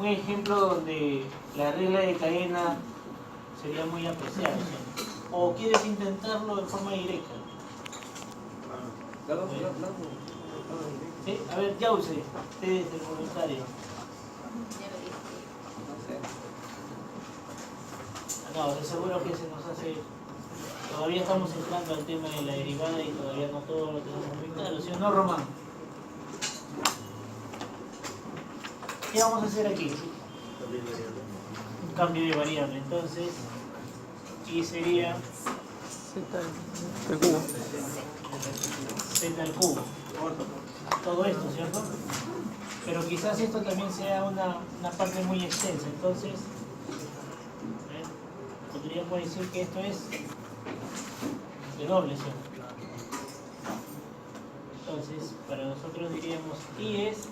ejemplo donde la regla de cadena sería muy apreciada, ¿sí? ¿O quieres intentarlo de forma directa? ¿Sí? A ver, Yause, usted es el voluntario. No, de seguro que se nos hace... Todavía estamos entrando al tema de la derivada y todavía no todo lo tenemos muy claro, ¿sí o no, Román? ¿Qué vamos a hacer aquí? Un cambio de variable. Entonces, y sería z al cubo. Todo esto, ¿cierto? Pero quizás esto también sea una parte muy extensa. Entonces, podríamos decir que esto es W, ¿cierto? Entonces, para nosotros diríamos I es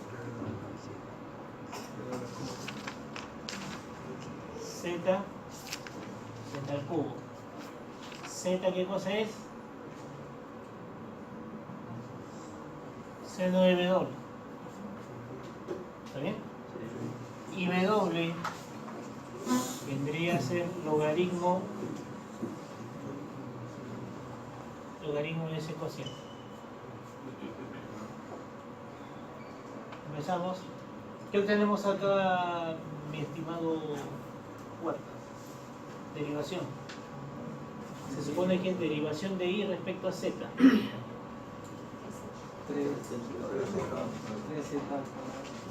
z al cubo. Z, ¿qué cosa es? Seno de W. ¿Está bien? Y W vendría a ser logaritmo de ese cociente. Empezamos. ¿Qué obtenemos acá, mi estimado Huerta? Derivación. Se supone que es derivación de I respecto a Z.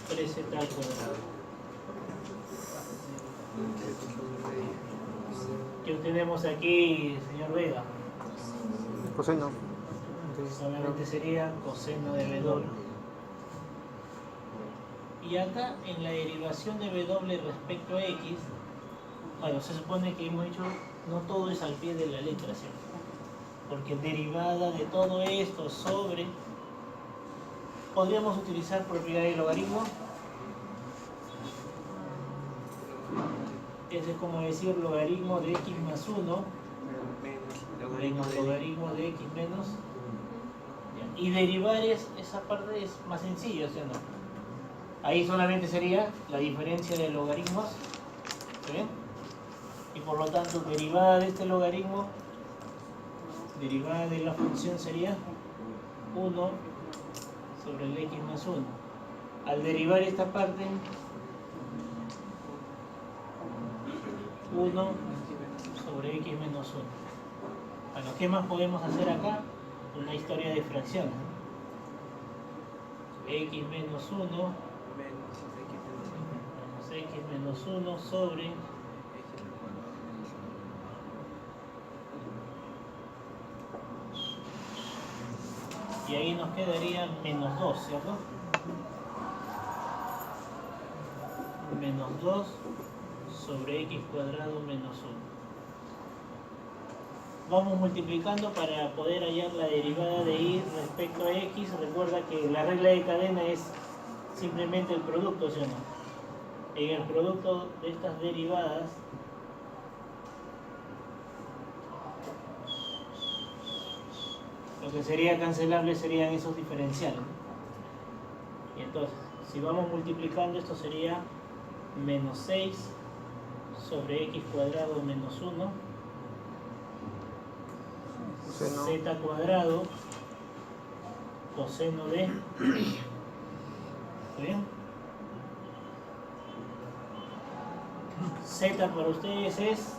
3z al cuadrado. ¿Qué obtenemos aquí, señor Vega? Coseno. Solamente sería coseno de W. Y acá en la derivación de W respecto a X, bueno, se supone que hemos dicho no todo es al pie de la letra, ¿cierto? Porque derivada de todo esto sobre, podríamos utilizar propiedad de logaritmo. Ese es como decir logaritmo de x más 1 menos logaritmo de x menos. Y derivar esa parte es más sencilla, ¿sí o no? Ahí solamente sería la diferencia de logaritmos, ¿sí? Y por lo tanto derivada de este logaritmo, derivada de la función sería 1 sobre el x más 1. Al derivar esta parte, 1 sobre x menos 1. Bueno, ¿qué más podemos hacer acá? Una historia de fracción. X menos 1 menos x menos 1 sobre y ahí nos quedaría menos 2, ¿cierto? Menos 2 sobre x cuadrado menos 1. Vamos multiplicando para poder hallar la derivada de y respecto a x. Recuerda que la regla de cadena es simplemente el producto, ¿sí o no? En el producto de estas derivadas, lo que sería cancelable serían esos diferenciales. Y entonces, si vamos multiplicando, esto sería menos 6 sobre x cuadrado menos 1 z cuadrado coseno de, ¿bien? Z para ustedes es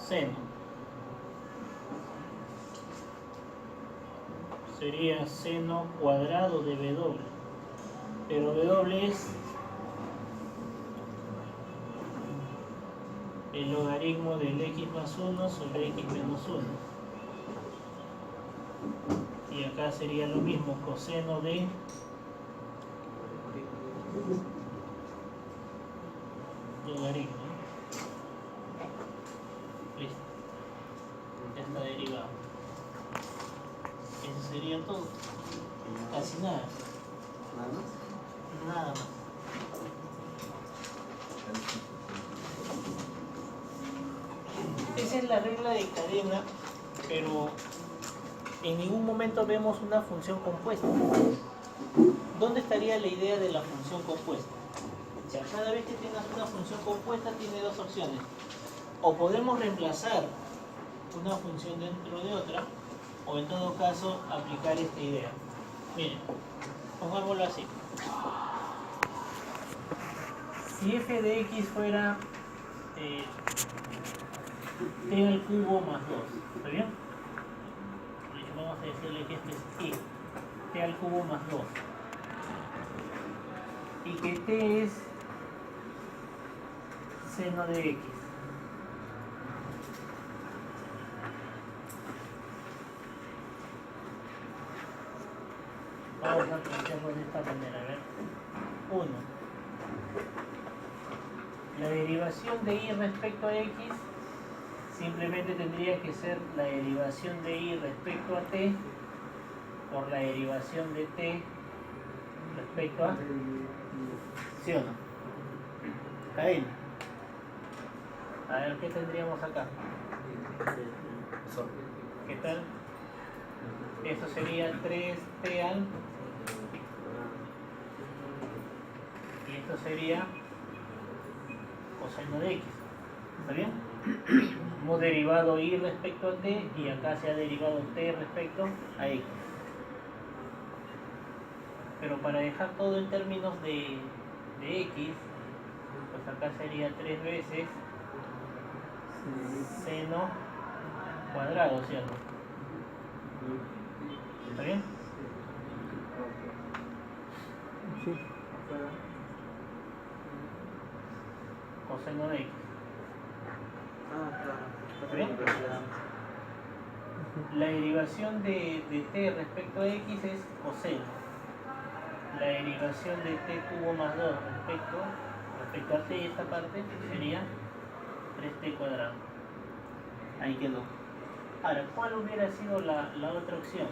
seno. Sería seno cuadrado de W. Pero W es el logaritmo del x más 1 sobre x menos 1. Y acá sería lo mismo, coseno de logaritmo. Listo. Ya está derivado. Eso sería todo. Casi nada. Nada más. Esa es la regla de cadena, pero en ningún momento vemos una función compuesta. ¿Dónde estaría la idea de la función compuesta? Ya, cada vez que tengas una función compuesta tiene dos opciones. O podemos reemplazar una función dentro de otra, o en todo caso aplicar esta idea. Miren, pongámoslo así. Si f de x fuera t al cubo más 2, ¿está bien? Por eso vamos a decirle que este es y, t al cubo más 2. Y que t es seno de x. Vamos a plantearlo de esta manera, a ver. 1. La derivación de y respecto a x simplemente tendría que ser la derivación de y respecto a t por la derivación de t respecto a... ¿Sí o no? Ahí. A ver, ¿qué tendríamos acá? ¿Qué tal? Eso sería 3t al... Y esto sería coseno de x. ¿Está bien? Hemos derivado y respecto a t y acá se ha derivado t respecto a x. Pero para dejar todo en términos de x, pues acá sería 3 veces seno cuadrado, ¿cierto? ¿Está bien? Sí. Coseno de x. ¿Está bien? La derivación de t respecto a x es coseno. La derivación de t cubo más 2 respecto a t y esta parte sería 3t cuadrado. Ahí quedó. Ahora, ¿cuál hubiera sido la otra opción?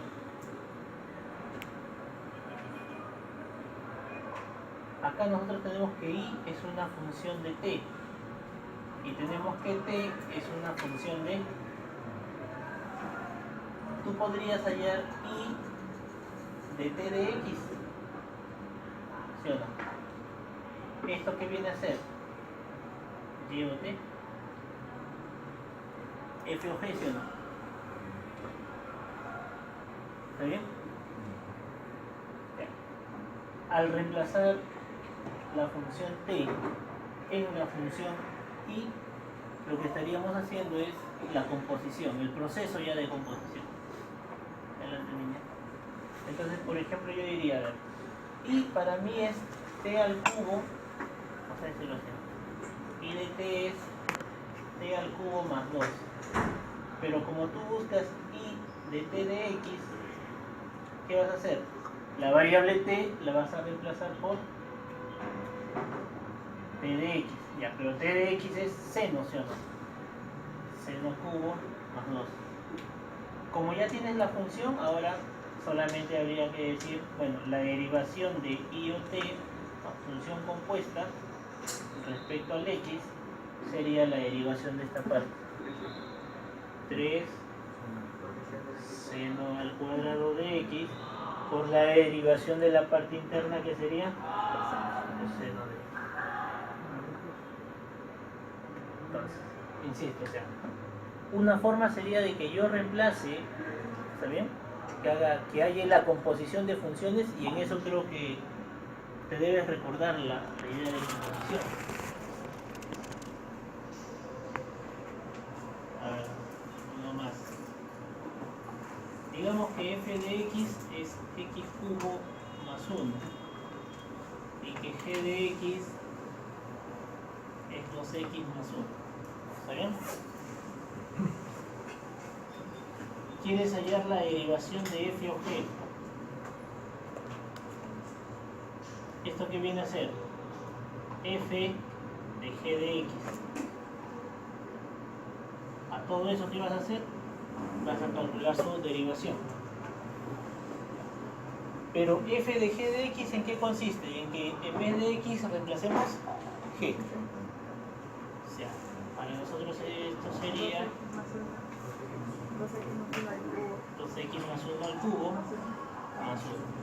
Acá nosotros tenemos que y es una función de t y tenemos que t es una función de... Tú podrías hallar y de t de x, ¿sí o no? ¿Esto qué viene a ser? Y o t, f o g, ¿sí o no? ¿Está bien? Ya. Al reemplazar la función t en una función y, lo que estaríamos haciendo es la composición, el proceso ya de composición. Adelante, niña. Entonces, por ejemplo, yo diría, a ver, y para mí es t al cubo, vamos a decirlo así, y de t es t al cubo más 2. Pero como tú buscas y de t de x, ¿qué vas a hacer? La variable t la vas a reemplazar por t de x, ya, pero t de x es seno, ¿sí o no? Seno cubo más 2. Como ya tienes la función, ahora solamente habría que decir, bueno, la derivación de i o t, la función compuesta, respecto al x, sería la derivación de esta parte. 3 seno al cuadrado de x por la derivación de la parte interna, que sería coseno de x. Entonces, insisto, o sea, una forma sería de que yo reemplace, ¿está bien? Que haya la composición de funciones, y en eso creo que te debes recordar la idea de composición. A ver, uno más. Digamos que f de x es x cubo más 1 y que g de x es 2x más 1. ¿Está bien? ¿Quieres hallar la derivación de f o g? ¿Esto qué viene a ser? F de g de x. A todo eso, ¿qué vas a hacer? Vas a calcular su derivación. Pero f de g de x, ¿en qué consiste? En que en vez de x reemplacemos g. O sea, para nosotros esto sería 2x más 1 al cubo más 1.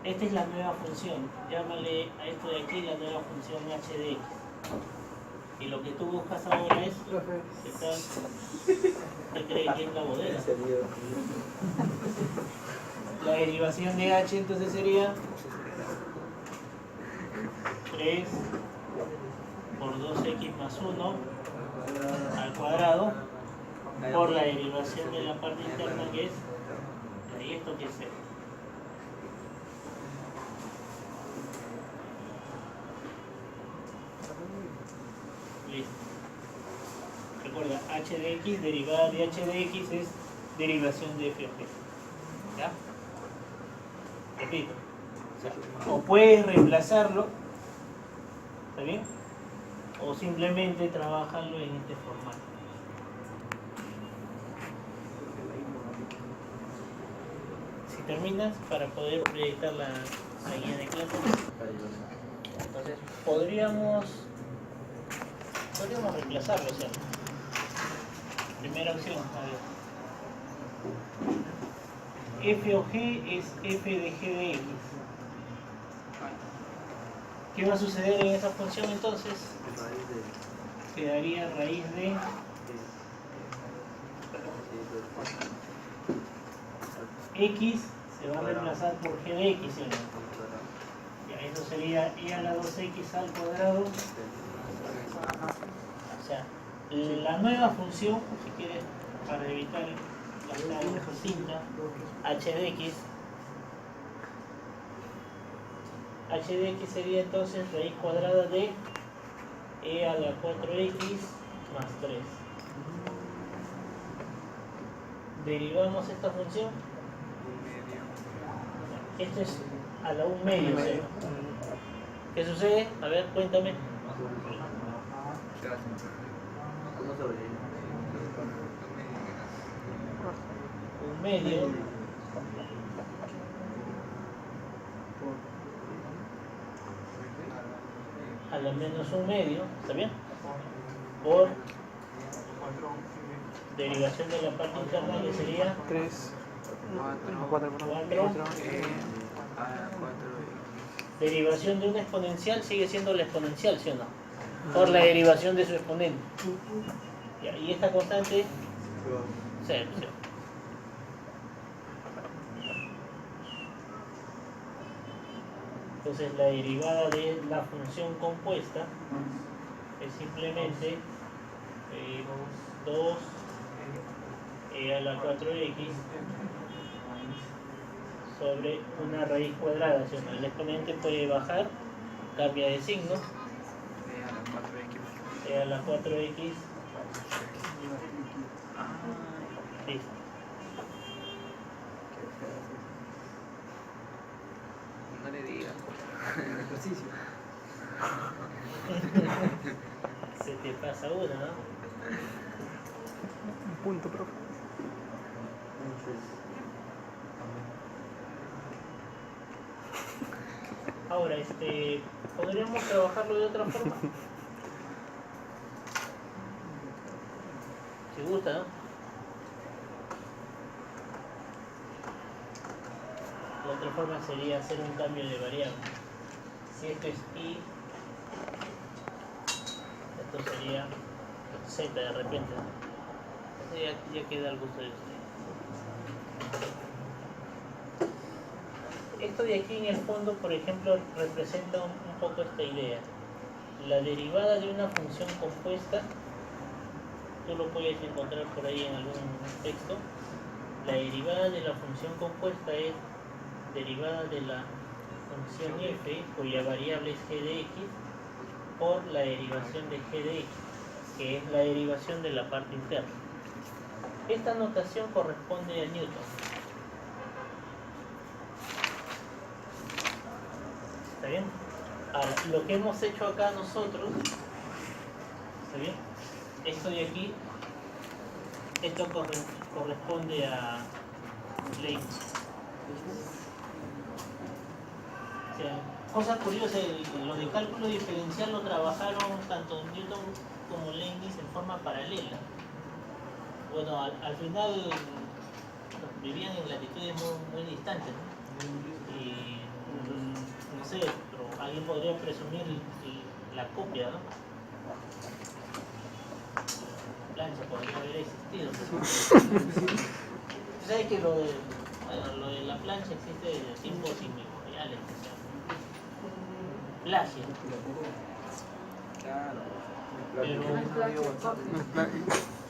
Esta es la nueva función. Llámale a esto de aquí la nueva función h de x. Y lo que tú buscas ahora es, ¿qué tal? ¿Qué cree que es la bodega? La derivación de h entonces sería 3 por 2x más 1 al cuadrado por la derivación de la parte interna que es, ¿y esto qué es? Listo. Recuerda, h de x, derivada de h de x es derivación de f of x. ¿Ya? Repito. O puedes reemplazarlo, ¿está bien? O simplemente trabajarlo en este formato. Si terminas, para poder proyectar la guía de clases, entonces podríamos reemplazarlo, ¿cierto? Primera opción, a ver. F o g es f de g de x. ¿Qué va a suceder en esa función entonces? Quedaría raíz de x se va a reemplazar por g de x, ¿sí o no? Ya, eso sería e a la 2x al cuadrado. O sea, la nueva función, si quieres, para evitar la cinta, h de x sería entonces raíz cuadrada de e a la 4x más 3. Derivamos esta función. Esto es a la 1 medio, ¿sí? ¿Qué sucede? A ver, cuéntame. 1 medio a la menos 1 medio, ¿está bien? Por derivación de la parte interna que sería 3, 4, 4. Derivación de una exponencial sigue siendo la exponencial, ¿sí o no? Por la derivación de su exponente. Ya, y esta constante, 0, ¿sí? Entonces la derivada de la función compuesta es simplemente 2 e a la 4x sobre una raíz cuadrada, ¿sí? El exponente puede bajar, cambia de signo, e a la 4x, listo. No le digas. Ejercicio. Se te pasa uno, ¿no? un punto, profe. Ahora, ¿podríamos trabajarlo de otra forma? Si gusta, ¿no? La otra forma sería hacer un cambio de variable. Si esto es y, esto sería z de repente. Esto ya queda al gusto de ustedes. Esto de aquí en el fondo, por ejemplo, representa un poco esta idea. La derivada de una función compuesta, tú lo puedes encontrar por ahí en algún texto. La derivada de la función compuesta es derivada de la función f, cuya variable es g de x, por la derivación de g de x, que es la derivación de la parte interna. Esta notación corresponde a Newton. ¿Está bien? Ahora, lo que hemos hecho acá nosotros, ¿está bien? Esto de aquí, esto corresponde a Leibniz. O sea, cosa curiosa, lo de cálculo diferencial lo trabajaron tanto Newton como Leibniz en forma paralela. Bueno, al final vivían en latitudes muy distantes, ¿no? Y no sé, pero alguien podría presumir la copia, ¿no? La plancha podría haber existido. Tú sabes que lo de la plancha existe desde tiempos inmemoriales, o sea, plagio. Claro.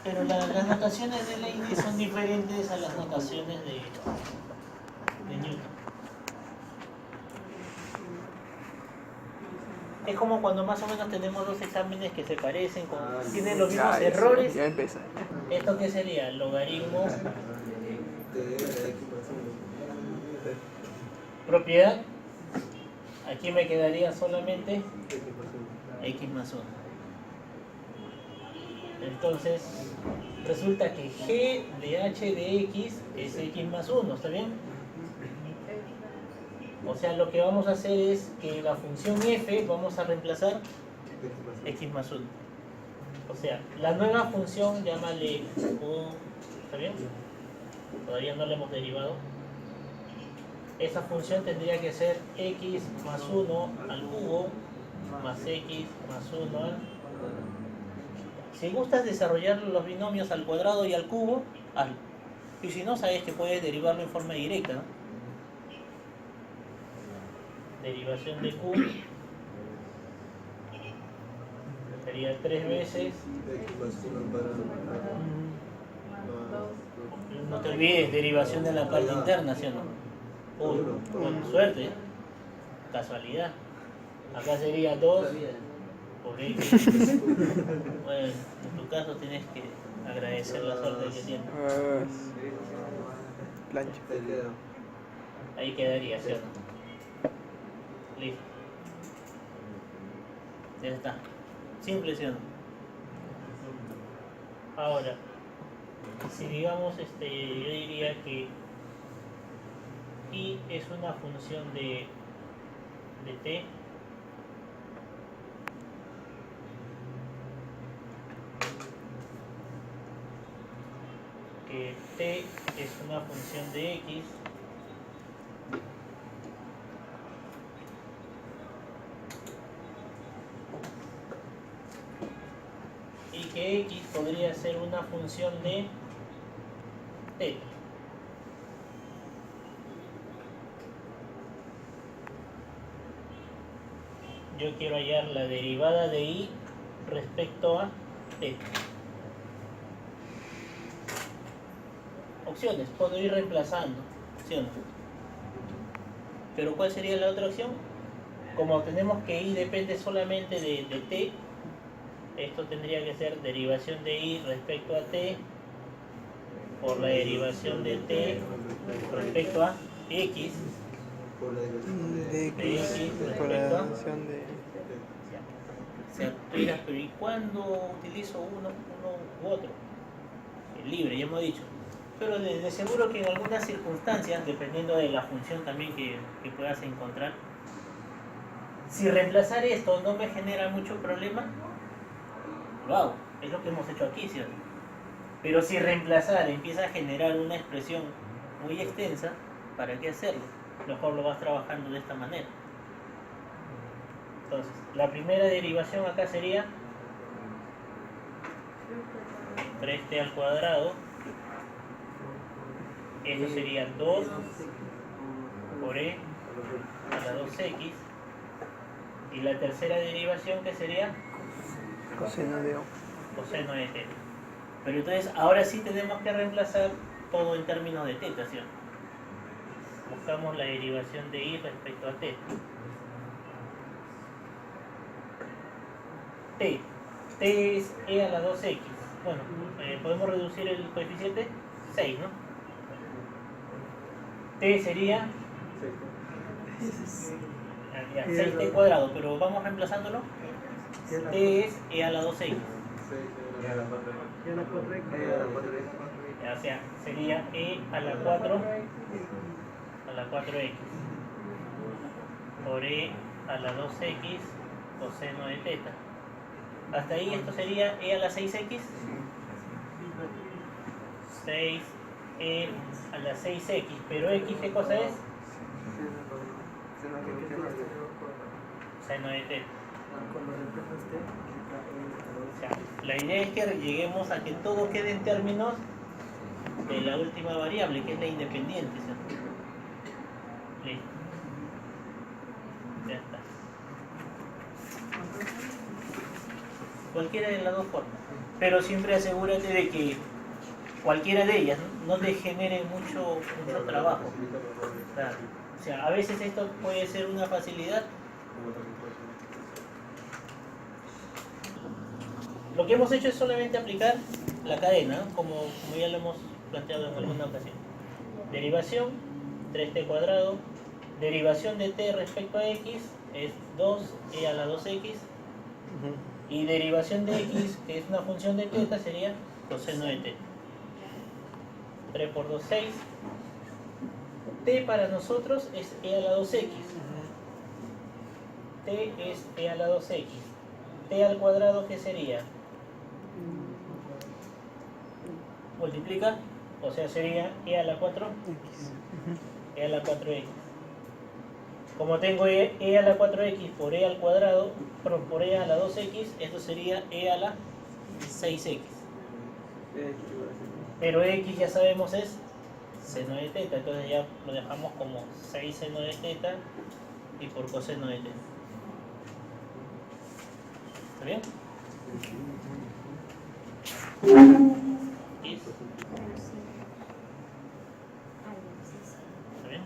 Pero las notaciones de Leibniz son diferentes a las notaciones de Newton. Es como cuando más o menos tenemos dos exámenes que se parecen, tienen los mismos errores. Ya empieza. ¿Esto qué sería? Logaritmo. Propiedad. Aquí me quedaría solamente x más 1. Entonces, resulta que g de h de x es x más 1, ¿está bien? O sea, lo que vamos a hacer es que la función f vamos a reemplazar x más 1. O sea, la nueva función, llámale u, ¿está bien? Todavía no la hemos derivado. Esa función tendría que ser x más 1 al cubo más x más 1 al... Si gustas desarrollar los binomios al cuadrado y al cubo, hazlo. Y si no, sabes que puedes derivarlo en forma directa, ¿no? Derivación de q sería 3 veces. No te olvides, derivación de la parte interna, ¿sí o no? Uy, con suerte, casualidad. Acá sería 2 por x. Bueno, en tu caso tienes que agradecer la suerte que tienes. Plancha. Ahí quedaría, ¿cierto? Listo. Ya está. Simple, ¿sí o no? Ahora, si digamos, yo diría que y es una función de t que t es una función de x y que x podría ser una función de t. Yo quiero hallar la derivada de y respecto a t. Opciones, puedo ir reemplazando, ¿sí o no? Pero ¿cuál sería la otra opción? Como tenemos que y depende solamente de t, esto tendría que ser derivación de y respecto a t por la derivación de t respecto a x De X por la función de... O sea, tú dirás, pero ¿y cuándo utilizo uno u otro? El libre, ya hemos dicho. Pero de seguro que en algunas circunstancias, dependiendo de la función también que puedas encontrar, si reemplazar esto no me genera mucho problema, lo hago. Es lo que hemos hecho aquí, ¿cierto? Pero si reemplazar empieza a generar una expresión muy extensa, ¿para qué hacerlo? Mejor lo vas trabajando de esta manera. Entonces, la primera derivación acá sería 3t al cuadrado. Eso sería 2 por e a la 2x. Y la tercera derivación, que sería Coseno de O. coseno de θ. Pero entonces, ahora sí tenemos que reemplazar todo en términos de θ, ¿sí? Buscamos la derivación de y respecto a t. T es e a la 2x. Bueno, podemos reducir el coeficiente 6, ¿no? T sería 6t cuadrado, pero vamos reemplazándolo. T es e a la 2x. O sea, sería e a la 4x por e a la 2x coseno de θ. Hasta ahí esto sería e a la 6x. 6e a la 6x, pero x ¿qué cosa es? Seno de teta. Cuando reemplazas T, O sea, la idea es que lleguemos a que todo quede en términos de la última variable, que es la independiente, ¿cierto? Listo. Ya está. Cualquiera de las dos formas. Pero siempre asegúrate de que cualquiera de ellas no te genere mucho trabajo. Claro. O sea, a veces esto puede ser una facilidad. Lo que hemos hecho es solamente aplicar la cadena, ¿no? como ya lo hemos planteado en alguna ocasión. Derivación, 3t cuadrado. Derivación de t respecto a x es 2e a la 2x. Y derivación de x, que es una función de teta, sería coseno de t. 3 por 2, 6. T para nosotros es e a la 2x. T es e a la 2x. T al cuadrado, ¿qué sería? Multiplica, o sea, sería e a la 4. E a la 4x. Como tengo e a la 4x por e al cuadrado, por e a la 2x, esto sería e a la 6x. Pero x ya sabemos es seno de teta, entonces ya lo dejamos como 6 seno de teta y por coseno de teta. ¿Está bien? ¿Listo? ¿Está bien?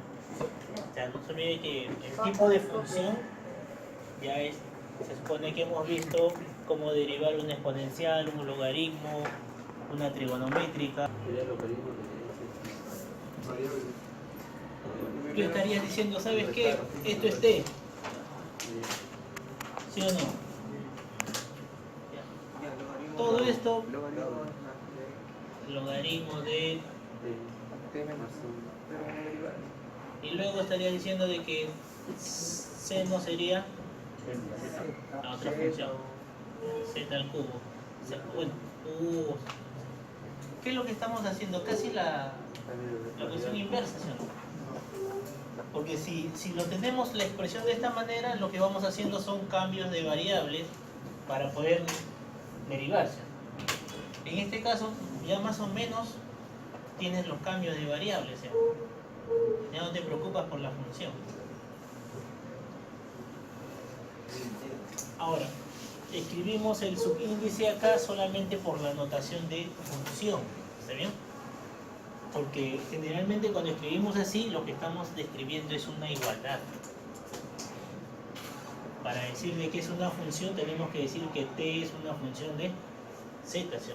O sea, no se olvide que el tipo de función ya es, se supone que hemos visto cómo derivar una exponencial, un logaritmo, una trigonométrica. ¿Qué estarías diciendo? ¿Sabes qué? Esto es t. ¿Sí o no? Todo esto, logaritmo de... Y luego estaría diciendo de que seno sería la otra función, z al cubo. O sea, bueno, ¿qué es lo que estamos haciendo? Casi la cuestión inversa, ¿sí o no? Porque si lo tenemos la expresión de esta manera, lo que vamos haciendo son cambios de variables para poder derivarse. En este caso, ya más o menos tienes los cambios de variables, ¿sí? Ya no te preocupas por la función. Ahora, escribimos el subíndice acá solamente por la notación de función, ¿está bien? Porque generalmente cuando escribimos así, lo que estamos describiendo es una igualdad. Para decir de que es una función, tenemos que decir que t es una función de z, ¿sí?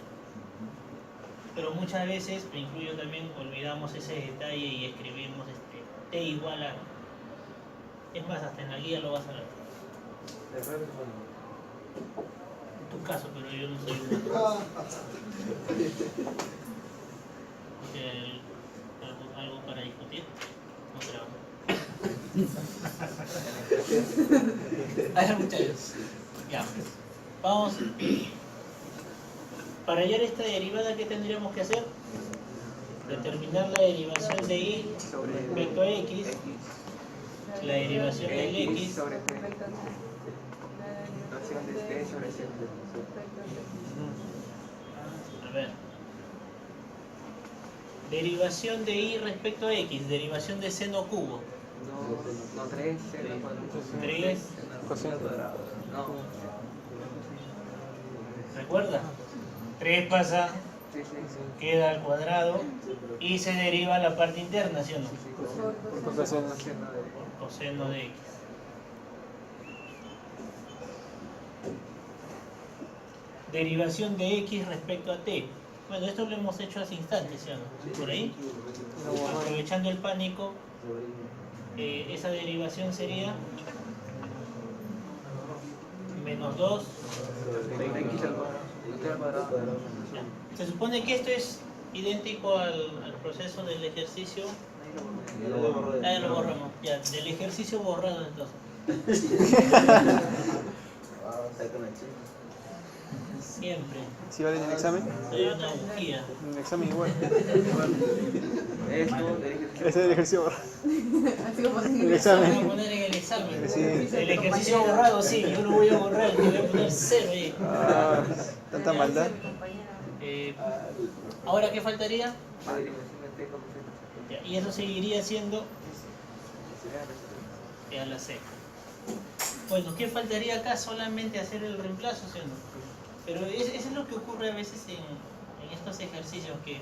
Pero muchas veces, me incluyo también, olvidamos ese detalle y escribimos t igual a... Es más, hasta en la guía lo vas a ver. En tu caso, pero yo no soy una. ¿Algo para discutir? No creo. A ver, muchachos. Ya. Vamos. Para hallar esta derivada, ¿qué tendríamos que hacer? Determinar la derivación de y respecto a x, la derivación del x sobre t. Noción de t sobre z. A ver. Derivación de y respecto a x, derivación de seno cubo. No 3, 0, 3, no. ¿recuerda? 3 pasa, queda al cuadrado y se deriva la parte interna, ¿sí o no? Por Coseno de x. Derivación de x respecto a t. Bueno, esto lo hemos hecho hace instantes, ¿sí o no? Por ahí, aprovechando el pánico, esa derivación sería menos 2. Se supone que esto es idéntico al proceso del ejercicio. Ahí lo borramos, ya, del ejercicio borrado entonces. Siempre. ¿Sí vale en el examen? Soy una bujía. En el examen igual. Esto, Ese es el ejercicio. Así como El Voy a examen. poner en el examen. Sí. El ejercicio borrado, sí, yo lo voy a borrar, le voy a poner 0 ahí. Ah, tanta maldad. Eh, Ahora, ¿qué faltaría? Ya, y eso seguiría siendo E a la C. Bueno, ¿qué faltaría acá? Solamente hacer el reemplazo, ¿sí o no? Pero eso es lo que ocurre a veces en estos ejercicios que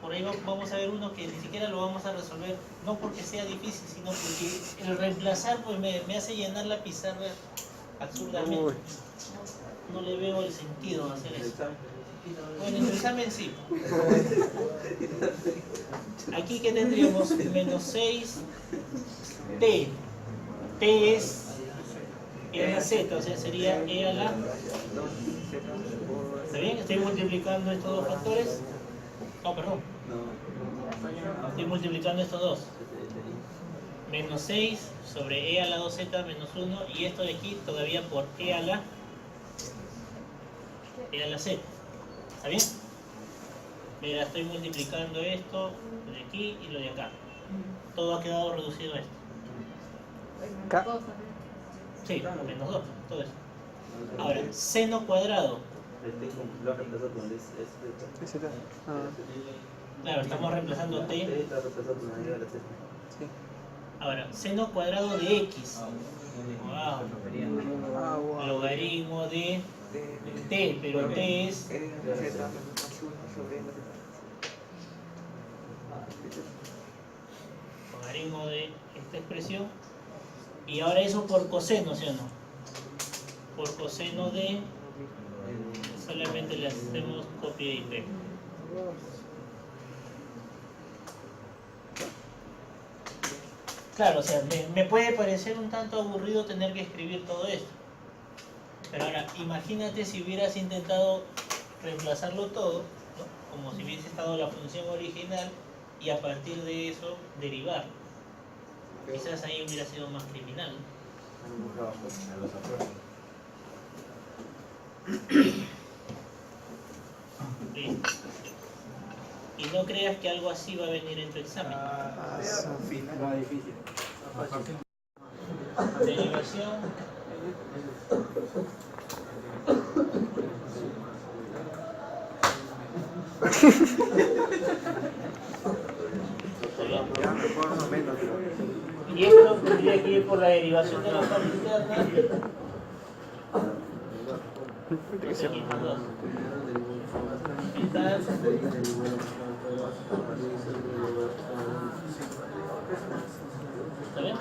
por ahí vamos a ver uno que ni siquiera lo vamos a resolver, no porque sea difícil, sino porque el reemplazar pues me hace llenar la pizarra absurdamente. Uy. No le veo el sentido a hacer eso. Bueno, en el examen sí. Aquí que tendríamos menos 6 T. T es E a la Z, o sea sería E a la... ¿Está bien? Estoy multiplicando estos dos factores. No, perdón. Estoy multiplicando estos dos. Menos 6 sobre E a la 2Z menos 1 y esto de aquí todavía por E a la Z. ¿Está bien? Mira, estoy multiplicando esto de aquí y lo de acá. Todo ha quedado reducido a esto. K. Sí, menos 2, todo eso. Ahora, seno cuadrado. Lo reemplazado con S. Ese está. Ah, Claro, estamos reemplazando T. Está reemplazado con la Z. sí. Ahora, seno cuadrado de X. Wow. Ah, wow. Logaritmo de T, pero T es logaritmo de esta expresión. Y ahora eso por coseno, ¿sí o no? Por coseno de... Solamente le hacemos copia y pega. Claro, o sea, me puede parecer un tanto aburrido tener que escribir todo esto. Pero ahora, imagínate si hubieras intentado reemplazarlo todo, ¿no? Como si hubiese estado la función original y a partir de eso derivar. Quizás ahí hubiera sido más criminal, ¿no? Listo. Y no creas que algo así va a venir en tu examen. Más difícil. Derivación. Y esto tendría que ir por la derivación de la parte interna. Aquí por 2. Mitad. ¿Está bien?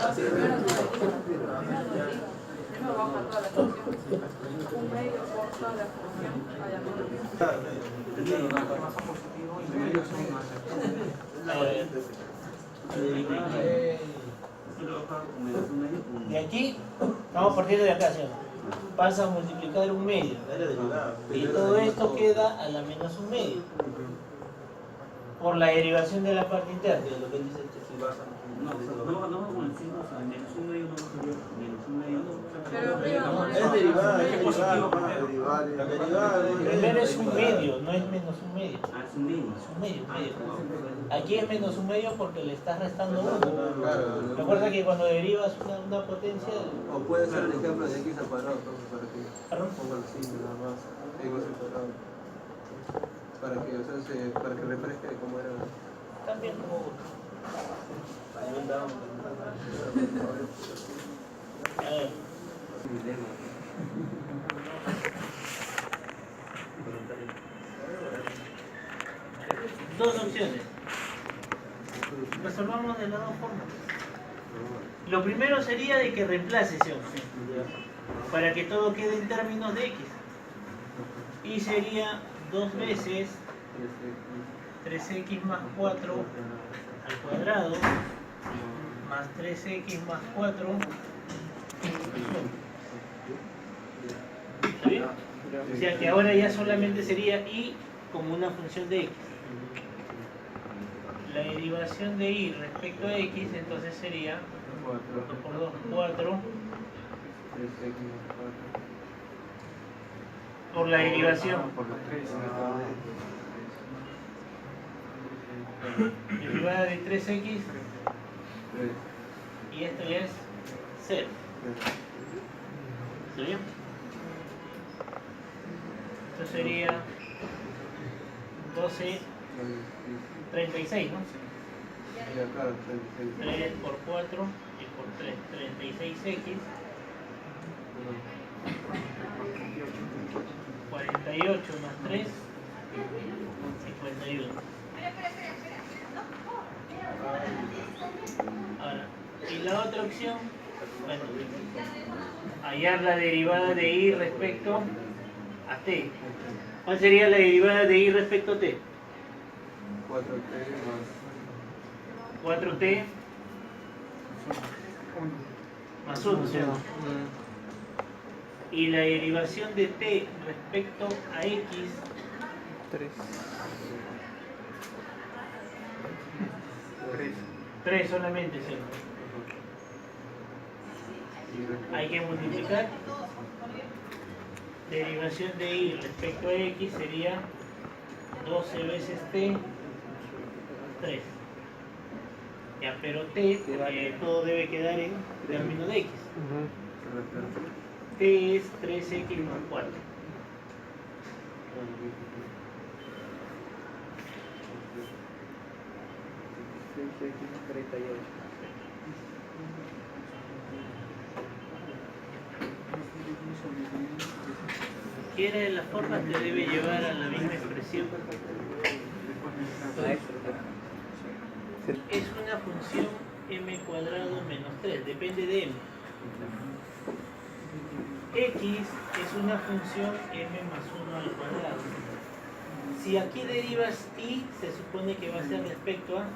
Primero baja toda la función. Un medio por toda la De aquí, vamos partiendo de acá, ¿sí? Pasa a multiplicar un medio. Y todo esto queda a la menos un medio. Por la derivación de la parte interna. Es derivada, es derivada. Primero es un medio, no es menos un medio. Es un medio, un medio. Aquí es menos un medio porque le estás restando uno. Recuerda que cuando derivas una potencia... O puede ser el ejemplo de x al cuadrado, para que ¿Perdón? ponga el signo nada más. X al cuadrado. Para que refresque cómo era. También como... A ver. Dos opciones. Resolvamos de las dos formas. Lo primero sería de que reemplace esa opción para que todo quede en términos de x. Y sería 2 veces 3x más 4 al cuadrado más 3x más 4. ¿Está bien? O sea que ahora ya solamente sería y como una función de x. La derivación de y respecto a x entonces sería 2 por 2, 4. por la derivación. Por los 3. Derivada de 3x y esto ya es 0. ¿Está bien? Esto sería 12, 36, ¿no? 3 por 4 y por 3, 36x, 48 más 3, 51. Ahora, y la otra opción, bueno, hallar la derivada de y respecto a t. ¿Cuál sería la derivada de y respecto a t? 4t más 1, ¿cierto? Y la derivación de t respecto a x, 3. 3 solamente, ¿cierto? Hay que multiplicar. Derivación de y respecto a x sería 12 veces t, 3. Ya, pero t, todo debe quedar en términos de x. T es 3x más 4. Cualquiera de las formas te debe llevar a la misma expresión. Es una función m cuadrado menos 3, depende de m. X es una función m más 1 al cuadrado. Si aquí derivas y, se supone que va a ser respecto a 2m.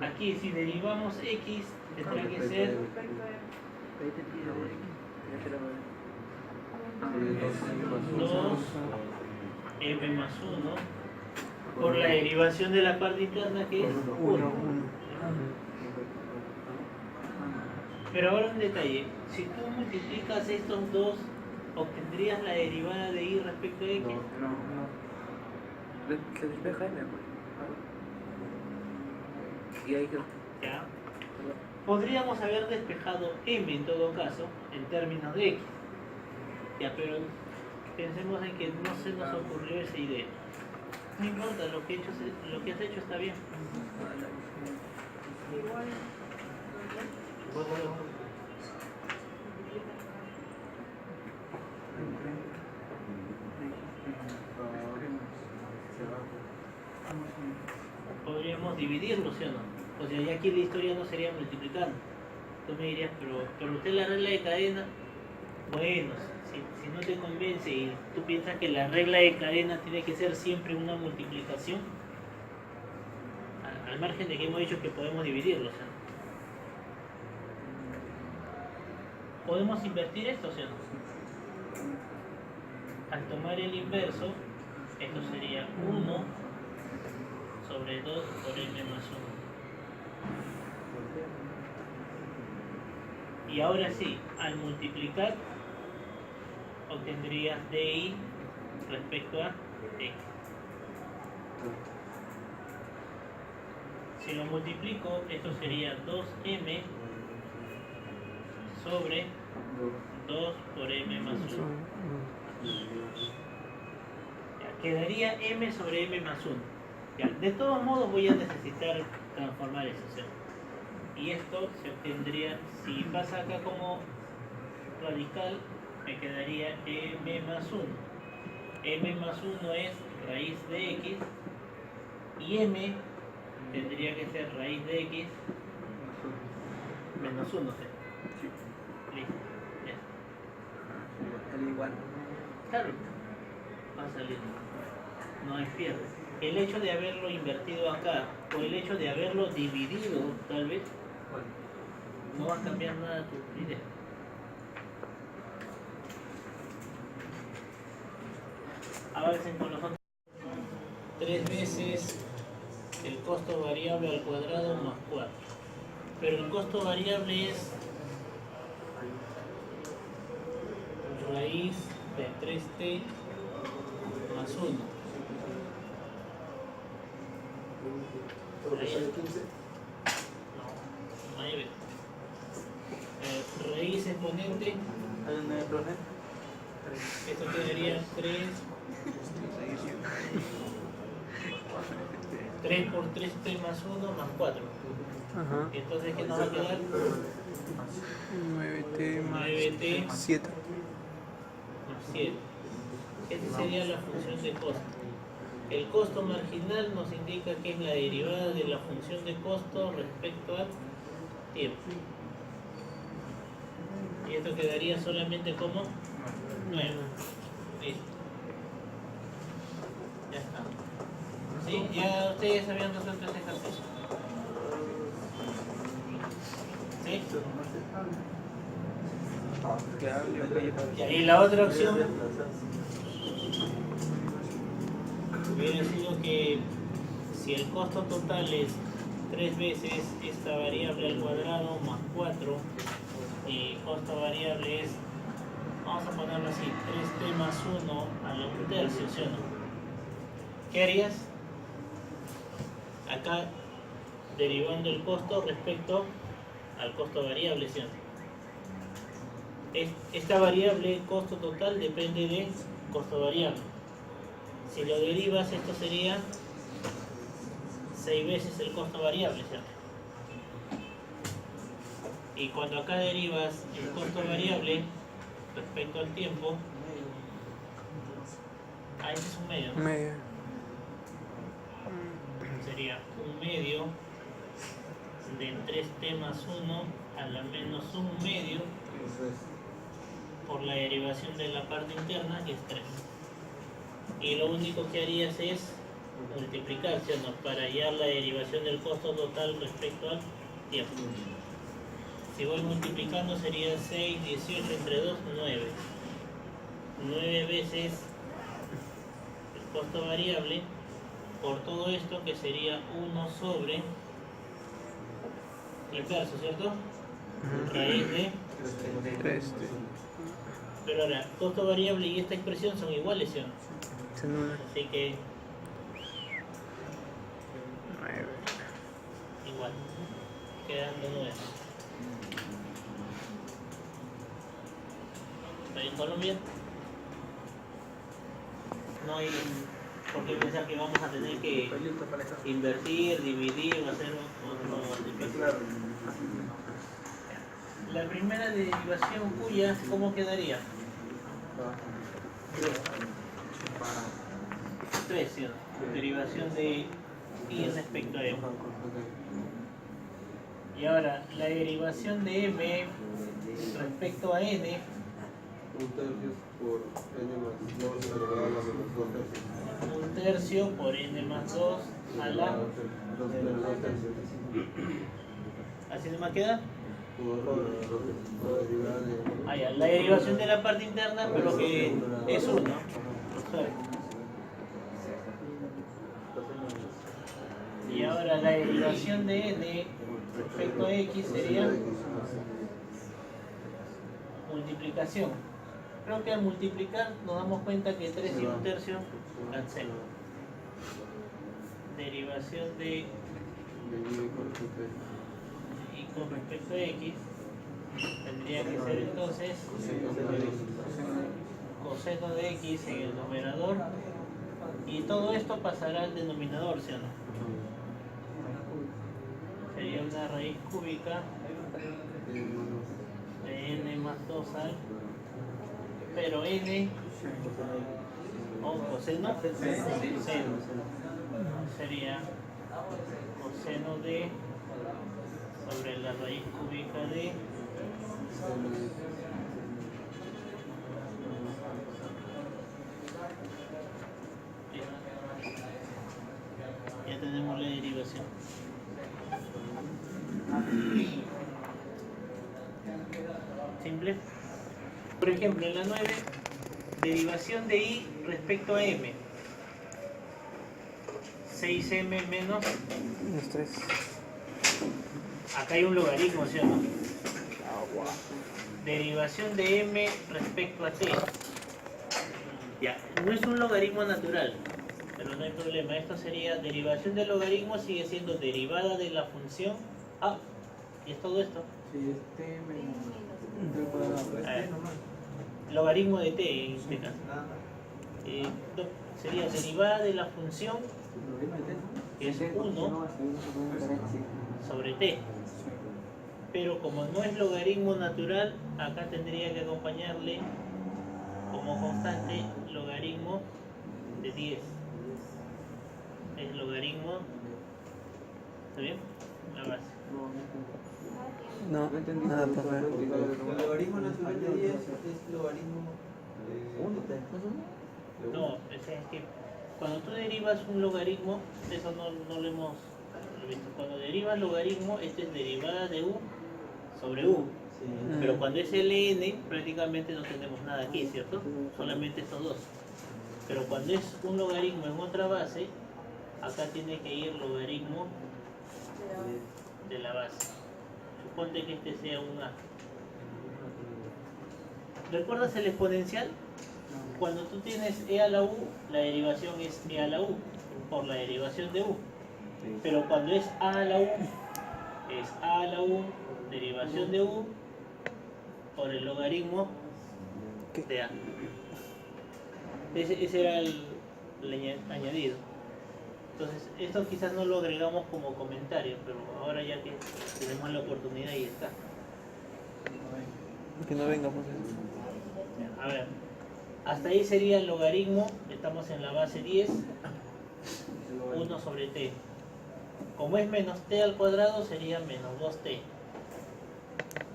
Aquí si derivamos x, tendrá que ser 2m más 1 por la derivación de la parte interna que es 1. Pero ahora un detalle, si tú multiplicas estos dos, ¿obtendrías la derivada de y respecto a x? Se despeja m. Y ahí quedó. ¿Ya? Podríamos haber despejado m en todo caso, en términos de x. Ya, pero pensemos en que no se nos ocurrió esa idea. No importa, lo que has hecho está bien. Podríamos dividirlo, ¿sí o no? O sea, ya aquí la historia no sería multiplicando. Tú me dirías, pero usted la regla de cadena, bueno, si no te convence y tú piensas que la regla de cadena tiene que ser siempre una multiplicación, al margen de que hemos dicho que podemos dividirlo, ¿sí o no? ¿Podemos invertir esto, ¿sí o no? Al tomar el inverso, esto sería 1 sobre 2 por m más 1. Y ahora sí, al multiplicar, obtendrías dy respecto a x. Si lo multiplico, esto sería 2m sobre 2 por m más 1. Ya, quedaría m sobre m más 1. Ya, de todos modos voy a necesitar transformar eso, ¿sí? Y esto se obtendría, si pasa acá como radical, me quedaría m más 1. M más 1 es raíz de x y m tendría que ser raíz de x menos 1, ¿sí? Listo, ya. Sale igual. Claro, va a salir, no hay pierde. El hecho de haberlo invertido acá o el hecho de haberlo dividido, tal vez, no va a cambiar nada tu idea. Avancen con los otros. 3 veces el costo variable al cuadrado más 4. Pero el costo variable es raíz de 3t más 1. Porque sale 15. No, 9. Raíz exponente, ¿Hay un 9 plus 9? esto quedaría 3 por 3t más 1 más 4. Ajá. Entonces, ¿qué nos va a quedar? 9t más 9t 7. más 7. Esa sería la función de costo. El costo marginal nos indica que es la derivada de la función de costo respecto al tiempo. Y esto quedaría solamente como 9. Listo. Ya está. ¿Sí? Ya ustedes habían resuelto este ejercicio. ¿Sí? Claro, yo creo que Y la otra opción hubiera sido que si el costo total es 3 veces esta variable al cuadrado más 4 y costo variable es, vamos a ponerlo así, 3t más 1 a la 1/3, ¿sí o no? ¿Qué harías? Acá derivando el costo respecto al costo variable, ¿sí o no? Esta variable, costo total, depende de costo variable. Si lo derivas, esto sería 6 veces el costo variable, ¿cierto? Y cuando acá derivas el costo variable respecto al tiempo, ese es un medio, ¿no? Medio. Sería un medio de 3t más 1 a la menos un medio por la derivación de la parte interna, que es 3. Y lo único que harías es multiplicar, ¿no? Para hallar la derivación del costo total respecto al tiempo. Si voy multiplicando sería 6, 18 entre 2, 9. 9 veces el costo variable por todo esto, que sería 1 sobre inverso, ¿cierto? Raíz de 3. Pero ahora, costo variable y esta expresión son iguales, ¿sí o no? Se anula. Así que 9. igual, quedando 9. ¿Está en Colombia? No hay por qué pensar que vamos a tener que invertir, dividir o hacer otro multiplicar. La primera derivación cuya, ¿cómo quedaría? 3, ¿sí? Derivación de y respecto a m. Y ahora, la derivación de m respecto a n, 1/3 por n más 2 elevado a la menos 2 tercios. 1/3 por n más 2 a la... 2 tercios. ¿Así no me queda? Por derivada de... Ah, ya, la derivación de la parte interna, pero que es 1. Y ahora la derivación de n respecto a x sería multiplicación. Creo que al multiplicar nos damos cuenta que 3 y 1/3 cancelan. Derivación de y con respecto a x tendría que ser entonces coseno de x en el numerador, y todo esto pasará al denominador, ¿sí o no? Sería una raíz cúbica de n más 2 al, pero n o coseno sería coseno de sobre la raíz cúbica de ya tenemos la derivación. Simple. Por ejemplo, en la 9, derivación de y respecto a m. 6m menos... Menos 3. Acá hay un logaritmo, ¿sí o no? Derivación de m respecto a t. Ya, no es un logaritmo natural, pero no hay problema. Esto sería derivación del logaritmo, sigue siendo derivada de la función a. Y es todo esto. Sí, este menos. A ver, logaritmo de t en este caso. Sería derivada de la función que es 1 sobre t. Pero como no es logaritmo natural, acá tendría que acompañarle como constante logaritmo de 10. Es logaritmo, ¿está bien? La base. No, nada, profe. El logaritmo natural de 10 es logaritmo No, es que cuando tú derivas un logaritmo, eso no lo hemos visto. Cuando derivas logaritmo, esto es derivada de u sobre u. Pero cuando es ln, prácticamente no tenemos nada aquí, ¿cierto? Solamente estos dos. Pero cuando es un logaritmo en otra base, acá tiene que ir logaritmo de la base. Suponte que este sea un a. ¿Recuerdas el exponencial? Cuando tú tienes e a la u, la derivación es e a la u, por la derivación de u. Pero cuando es a la u, es a a la u, derivación de u, por el logaritmo de a. Ese era el añadido. Entonces, esto quizás no lo agregamos como comentario, pero ahora ya que tenemos la oportunidad, ahí está. Que no venga, pues. A ver, hasta ahí sería el logaritmo, estamos en la base 10, 1 sobre t. Como es menos t al cuadrado, sería menos 2t.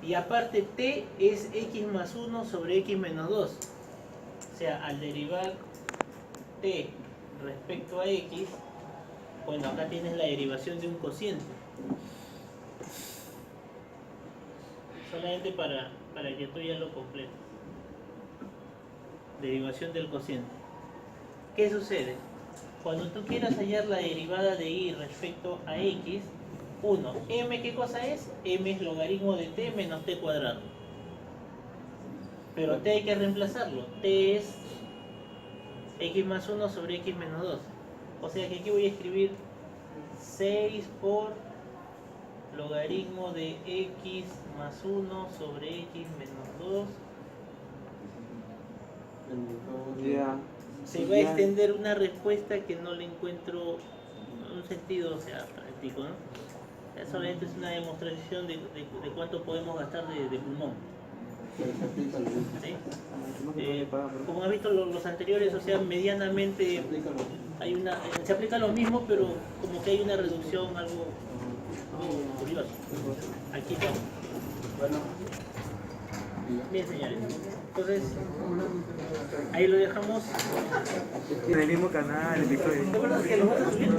Y aparte t es x más 1 sobre x menos 2. O sea, al derivar t respecto a x, bueno, acá tienes la derivación de un cociente. Solamente para que tú ya lo completes. Derivación del cociente. ¿Qué sucede? Cuando tú quieras hallar la derivada de y respecto a x, 1, m ¿qué cosa es? M es logaritmo de t menos t cuadrado. Pero t hay que reemplazarlo. T es x más 1 sobre x menos 2. O sea que aquí voy a escribir 6 por logaritmo de x más 1 sobre x menos 2. Ya. Se va a extender una respuesta que no le encuentro un sentido, o sea, práctico, ¿no? Solamente es una demostración de cuánto podemos gastar de pulmón. ¿Sí? Como han visto los anteriores, o sea, medianamente hay se aplica lo mismo, pero como que hay una reducción, algo curioso. Aquí estamos. Bien, señores. Entonces, ahí lo dejamos. En el mismo canal, el Victoria. ¿Te acuerdas que lo vas a subir?